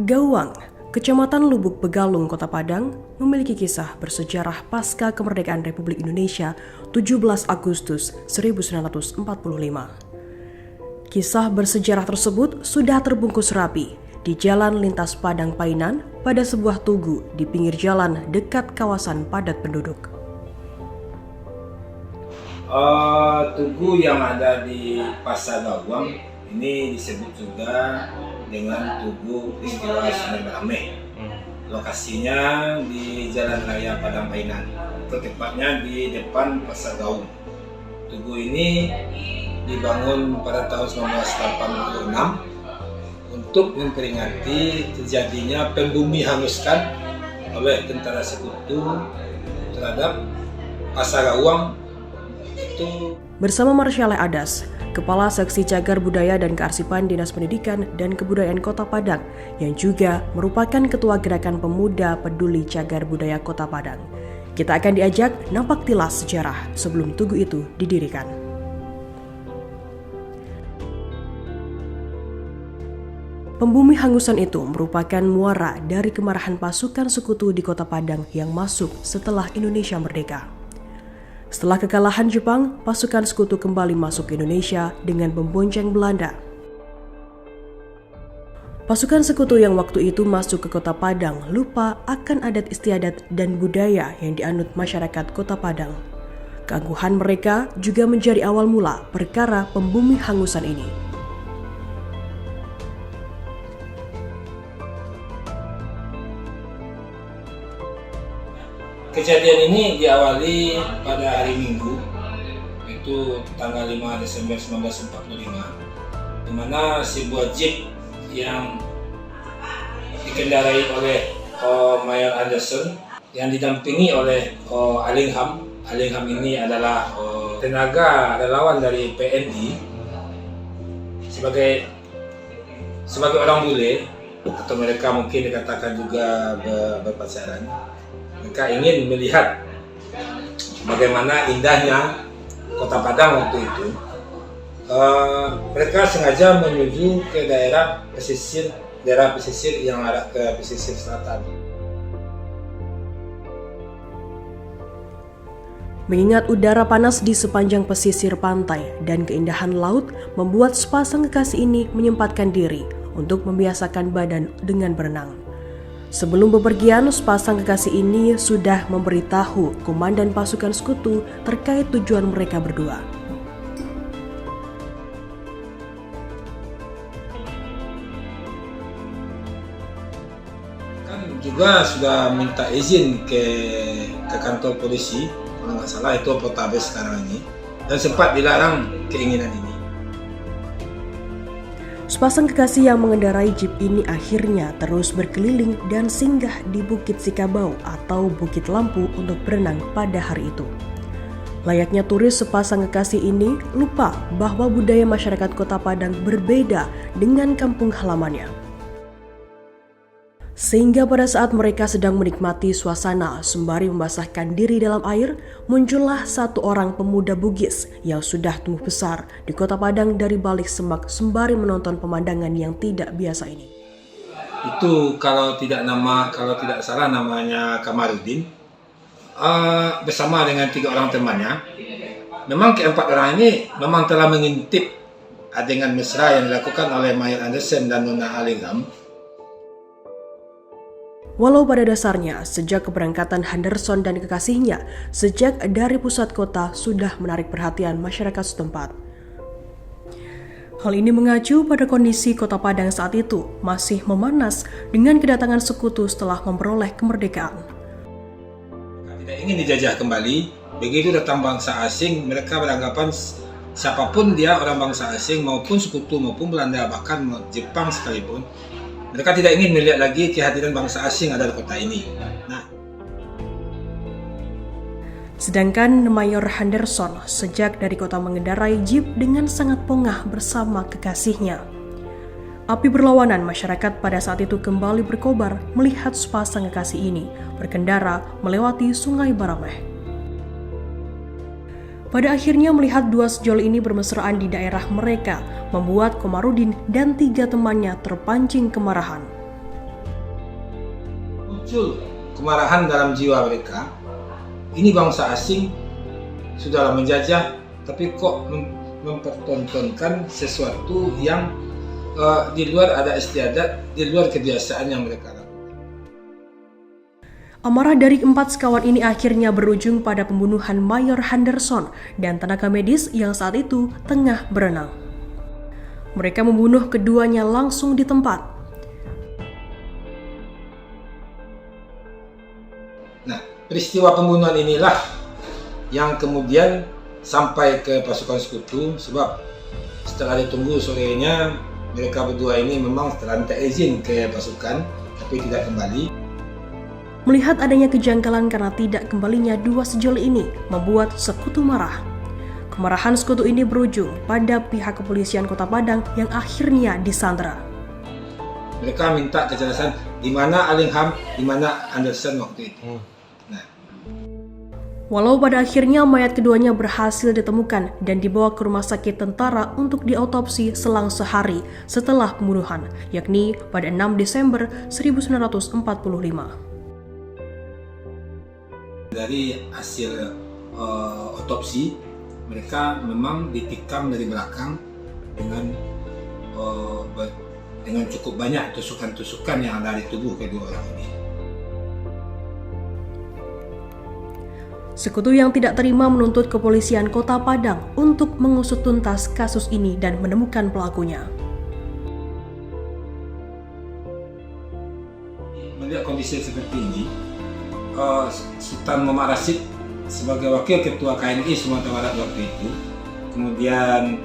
Gawang, Kecamatan Lubuk Begalung, Kota Padang, memiliki kisah bersejarah pasca kemerdekaan Republik Indonesia 17 Agustus 1945. Kisah bersejarah tersebut sudah terbungkus rapi di Jalan Lintas Padang Painan pada sebuah tugu di pinggir jalan dekat kawasan padat penduduk. Tugu yang ada di Pasar Gawang ini disebut juga dengan Tugu Peristiwa Sungai Berame. Lokasinya di Jalan Raya Padang Painan, atau tepatnya di depan Pasar Gawang. Tugu ini dibangun pada tahun 1986 untuk memperingati terjadinya pembumi hanguskan oleh tentara sekutu terhadap Pasar Gawang. Bersama Marsyale Adas, Kepala Seksi Cagar Budaya dan Kearsipan Dinas Pendidikan dan Kebudayaan Kota Padang, yang juga merupakan Ketua Gerakan Pemuda Peduli Cagar Budaya Kota Padang. Kita akan diajak nampak tilas sejarah sebelum tugu itu didirikan. Pembumi hangusan itu merupakan muara dari kemarahan pasukan sekutu di Kota Padang yang masuk setelah Indonesia merdeka. Setelah kekalahan Jepang, pasukan sekutu kembali masuk ke Indonesia dengan membonceng Belanda. Pasukan sekutu yang waktu itu masuk ke Kota Padang lupa akan adat istiadat dan budaya yang dianut masyarakat Kota Padang. Keangkuhan mereka juga menjadi awal mula perkara pembumi hangusan ini. Kejadian ini diawali pada hari Minggu, itu tanggal 5 Desember 1945, di mana sebuah jeep yang dikendarai oleh Mayor Anderson yang didampingi oleh Allingham. Allingham ini adalah tenaga relawan dari PNI sebagai orang bule, atau mereka mungkin dikatakan juga berpacaran. Mereka ingin melihat bagaimana indahnya Kota Padang waktu itu. Mereka sengaja menuju ke daerah pesisir yang arah ke pesisir selatan. Mengingat udara panas di sepanjang pesisir pantai dan keindahan laut membuat sepasang kekasih ini menyempatkan diri untuk membiasakan badan dengan berenang. Sebelum bepergian, sepasang kekasih ini sudah memberitahu komandan pasukan sekutu terkait tujuan mereka berdua. Kan juga sudah minta izin ke kantor polisi, kalau nggak salah itu Poltabes sekarang ini, dan sempat dilarang keinginan ini. Sepasang kekasih yang mengendarai jeep ini akhirnya terus berkeliling dan singgah di Bukit Sikabau atau Bukit Lampu untuk berenang pada hari itu. Layaknya turis, sepasang kekasih ini lupa bahwa budaya masyarakat Kota Padang berbeda dengan kampung halamannya. Sehingga pada saat mereka sedang menikmati suasana sembari membasahkan diri dalam air, muncullah satu orang pemuda Bugis yang sudah tumbuh besar di Kota Padang dari balik semak sembari menonton pemandangan yang tidak biasa ini. Itu kalau tidak salah namanya Kamarudin, bersama dengan 3 orang temannya. Memang keempat orang ini memang telah mengintip adegan mesra yang dilakukan oleh Mayor Anderson dan Nona Allingham. Walau pada dasarnya, sejak keberangkatan Henderson dan kekasihnya, sejak dari pusat kota sudah menarik perhatian masyarakat setempat. Hal ini mengacu pada kondisi Kota Padang saat itu masih memanas dengan kedatangan sekutu setelah memperoleh kemerdekaan. Tidak ingin dijajah kembali, begitu datang bangsa asing, mereka beranggapan siapapun dia orang bangsa asing maupun sekutu maupun Belanda, bahkan Jepang sekalipun, mereka tidak ingin melihat lagi kehadiran bangsa asing ada di kota ini. Sedangkan Mayor Henderson sejak dari kota mengendarai jeep dengan sangat pongah bersama kekasihnya. Api berlawanan masyarakat pada saat itu kembali berkobar melihat sepasang kekasih ini berkendara melewati Sungai Barameh. Pada akhirnya melihat dua sejoli ini bermesraan di daerah mereka, membuat Komarudin dan 3 temannya terpancing kemarahan. muncul kemarahan dalam jiwa mereka. Ini bangsa asing sudahlah menjajah, tapi kok mempertontonkan sesuatu yang di luar adat istiadat, di luar kebiasaan yang mereka lakukan. Amarah dari 4 sekawan ini akhirnya berujung pada pembunuhan Mayor Henderson dan tenaga medis yang saat itu tengah berenang. Mereka membunuh keduanya langsung di tempat. Nah, peristiwa pembunuhan inilah yang kemudian sampai ke pasukan sekutu, sebab setelah ditunggu sorenya, mereka berdua ini memang telah minta izin ke pasukan, tapi tidak kembali. Melihat adanya kejanggalan karena tidak kembalinya 2 sejoli ini, membuat sekutu marah. Kemarahan sekutu ini berujung pada pihak kepolisian Kota Padang yang akhirnya disandra. Mereka minta kejelasan di mana Allingham, di mana Anderson waktu itu. Nah, walau pada akhirnya mayat keduanya berhasil ditemukan dan dibawa ke rumah sakit tentara untuk diautopsi selang sehari setelah pembunuhan, yakni pada 6 Desember 1945. dari hasil otopsi, mereka memang ditikam dari belakang dengan cukup banyak tusukan-tusukan yang ada di tubuh kedua orang ini. Sekutu yang tidak terima menuntut kepolisian Kota Padang untuk mengusut tuntas kasus ini dan menemukan pelakunya. Melihat kondisi seperti ini, Sultan Muhammad Rashid sebagai wakil ketua KNI Sumatera Barat waktu itu, kemudian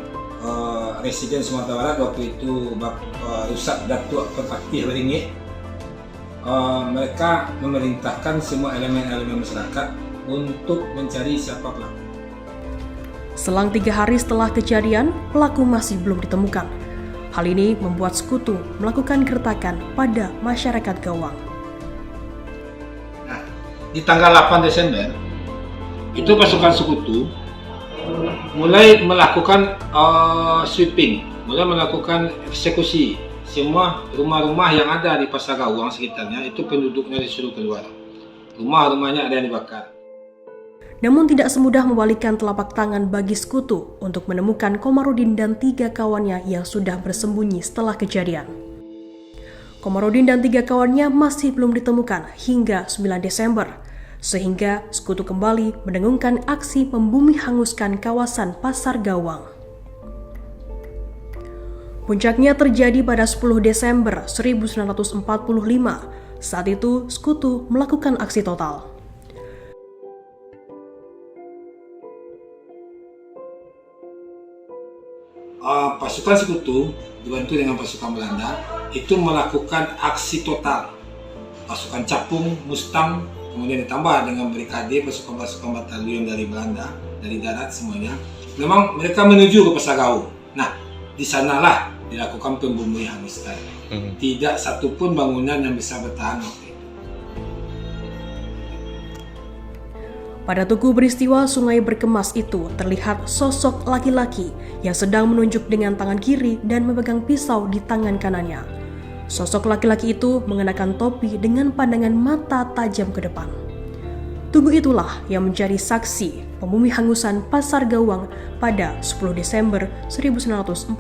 Residen Sumatera Barat waktu itu Ustadz Datuk Fatih Beringit, mereka memerintahkan semua elemen-elemen masyarakat untuk mencari siapa pelaku. Selang 3 hari setelah kejadian, pelaku masih belum ditemukan. Hal ini membuat sekutu melakukan gertakan pada masyarakat Gawang. Di tanggal 8 Desember, itu pasukan sekutu mulai melakukan sweeping, mulai melakukan eksekusi. Semua rumah-rumah yang ada di Pasar Gawang sekitarnya, itu penduduknya disuruh keluar. Rumah-rumahnya ada yang dibakar. Namun tidak semudah membalikan telapak tangan bagi sekutu untuk menemukan Komarudin dan 3 kawannya yang sudah bersembunyi setelah kejadian. Komarudin dan 3 kawannya masih belum ditemukan hingga 9 Desember, sehingga sekutu kembali mendengungkan aksi membumi hanguskan kawasan Pasar Gawang. Puncaknya terjadi pada 10 Desember 1945. Saat itu sekutu melakukan aksi total. Pasukan sekutu dibantu dengan pasukan Belanda itu melakukan aksi total. Pasukan Capung, Mustang, kemudian ditambah dengan brigade pasukan-pasukan batalion dari Belanda, dari darat semuanya. Memang mereka menuju ke Pasar Gawang. Nah, di sanalah dilakukan pembunuhan hanguskan. Tidak satupun bangunan yang bisa bertahan waktu itu. Pada tugu peristiwa Sungai Berkemas itu terlihat sosok laki-laki yang sedang menunjuk dengan tangan kiri dan memegang pisau di tangan kanannya. Sosok laki-laki itu mengenakan topi dengan pandangan mata tajam ke depan. Tugu itulah yang menjadi saksi pembumi hangusan Pasar Gawang pada 10 Desember 1945.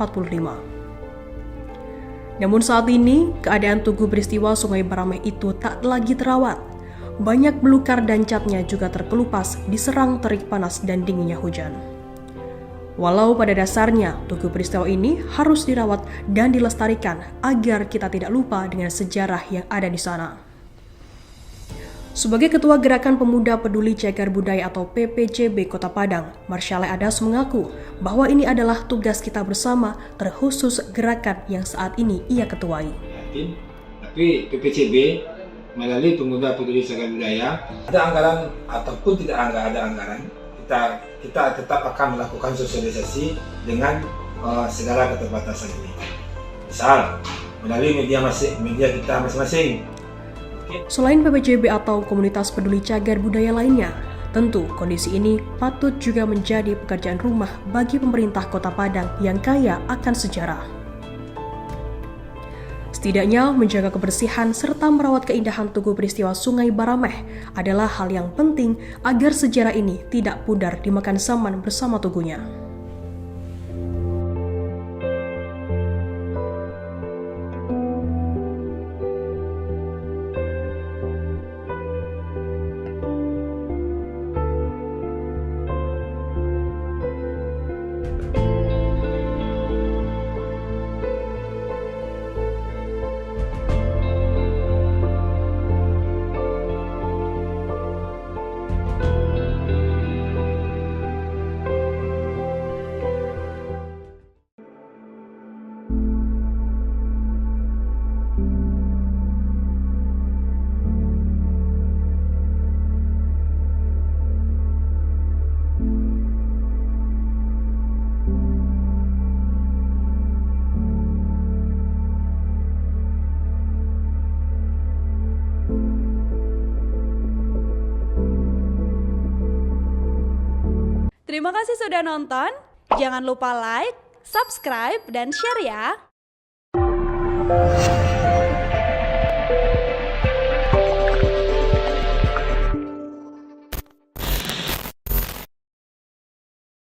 Namun saat ini, keadaan tugu peristiwa Sungai Beramai itu tak lagi terawat. Banyak belukar dan catnya juga terkelupas diserang terik panas dan dinginnya hujan. Walau pada dasarnya tugu peristiwa ini harus dirawat dan dilestarikan agar kita tidak lupa dengan sejarah yang ada di sana. Sebagai Ketua Gerakan Pemuda Peduli Cagar Budaya atau PPCB Kota Padang, Marsyale Adas mengaku bahwa ini adalah tugas kita bersama terkhusus gerakan yang saat ini ia ketuai. Tapi PPCB melalui Pemuda Peduli Cagar Budaya, ada anggaran ataupun tidak ada anggaran, kita tetap akan melakukan sosialisasi dengan segala keterbatasan ini. Misal melalui media kita masing-masing. Selain PPCB atau komunitas peduli cagar budaya lainnya, tentu kondisi ini patut juga menjadi pekerjaan rumah bagi pemerintah Kota Padang yang kaya akan sejarah. Setidaknya menjaga kebersihan serta merawat keindahan Tugu Peristiwa Sungai Barameh adalah hal yang penting agar sejarah ini tidak pudar dimakan zaman bersama Tugunya. Terima kasih sudah nonton. Jangan lupa like, subscribe, dan share ya.